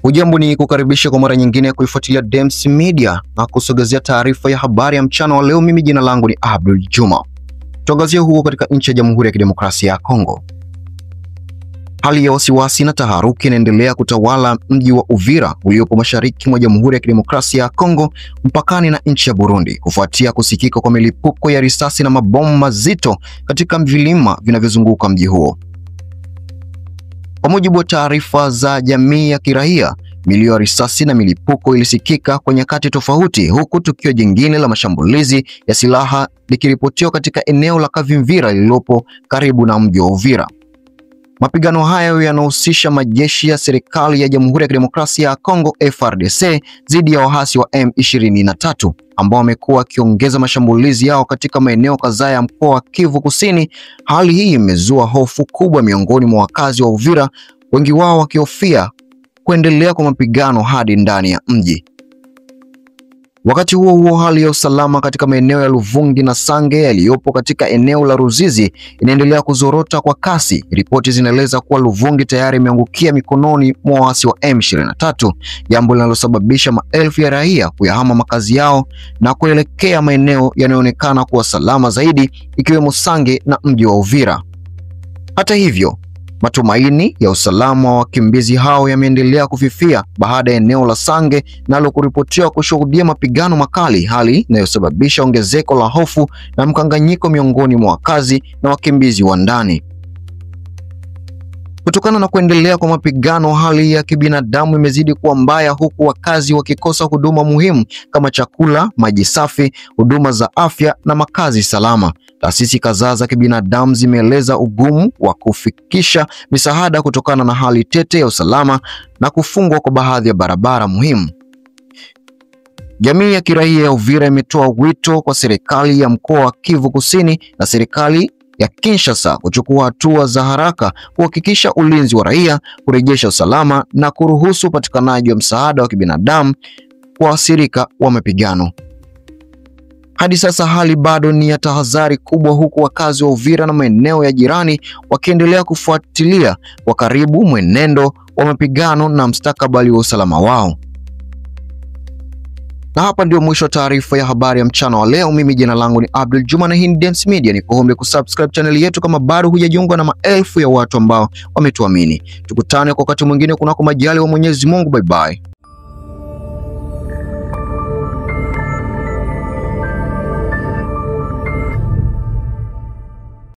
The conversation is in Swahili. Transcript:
Hujambo, ni kukaribisha kwa mara nyingine kuifuatilia Dems Media na kusogezea taarifa ya habari ya mchana wa leo. Mimi jina langu ni Abdul Juma. Tuangazia huko katika nchi ya Jamhuri ya Kidemokrasia ya Kongo. Hali ya wasiwasi na taharuki inaendelea kutawala mji wa Uvira uliopo mashariki mwa Jamhuri ya Kidemokrasia ya Kongo, mpakani na nchi ya Burundi, kufuatia kusikika kwa milipuko ya risasi na mabomu mazito katika vilima vinavyozunguka mji huo. Kwa mujibu wa taarifa za jamii ya kiraia, milio ya risasi na milipuko ilisikika kwa nyakati tofauti, huku tukio jingine la mashambulizi ya silaha likiripotiwa katika eneo la Kavimvira lililopo karibu na mji wa Uvira. Mapigano hayo yanahusisha majeshi ya serikali ya Jamhuri ya Kidemokrasia ya Kongo FARDC dhidi ya waasi wa M23 ambao wamekuwa wakiongeza mashambulizi yao katika maeneo kadhaa ya mkoa wa Kivu Kusini. Hali hii imezua hofu kubwa miongoni mwa wakazi wa Uvira, wengi wao wakihofia kuendelea kwa mapigano hadi ndani ya mji. Wakati huo huo, hali ya usalama katika maeneo ya Luvungi na Sange yaliyopo katika eneo la Ruzizi inaendelea kuzorota kwa kasi. Ripoti zinaeleza kuwa Luvungi tayari imeangukia mikononi mwa waasi wa M23, jambo linalosababisha maelfu ya raia kuyahama makazi yao na kuelekea maeneo yanayoonekana kuwa salama zaidi, ikiwemo Sange na mji wa Uvira. Hata hivyo, matumaini ya usalama wa wakimbizi hao yameendelea kufifia baada ya eneo la Sange nalo kuripotiwa kushuhudia mapigano makali, hali inayosababisha ongezeko la hofu na mkanganyiko miongoni mwa wakazi na wakimbizi wa ndani. Kutokana na kuendelea kwa mapigano, hali ya kibinadamu imezidi kuwa mbaya, huku wakazi wakikosa huduma muhimu kama chakula, maji safi, huduma za afya na makazi salama. Taasisi kadhaa za kibinadamu zimeeleza ugumu wa kufikisha misaada kutokana na hali tete ya usalama na kufungwa kwa baadhi ya barabara muhimu. Jamii ya kiraia ya Uvira imetoa wito kwa serikali ya mkoa wa Kivu Kusini na serikali ya Kinshasa kuchukua hatua za haraka kuhakikisha ulinzi wa raia, kurejesha usalama na kuruhusu upatikanaji wa msaada wa kibinadamu kwa waathirika wa mapigano. Hadi sasa hali bado ni ya tahadhari kubwa, huku wakazi wa Uvira na maeneo ya jirani wakiendelea kufuatilia kwa karibu mwenendo wa mapigano na mustakabali wa usalama wao. Na hapa ndio mwisho wa taarifa ya habari ya mchana wa leo. Mimi jina langu ni Abdul Juma na hii ni Dems Media. Nikuombe kusubscribe channel yetu kama bado hujajiunga na maelfu ya watu ambao wametuamini. Tukutane kwa wakati mwingine kunako majaliwa Mwenyezi Mungu. Bye bye.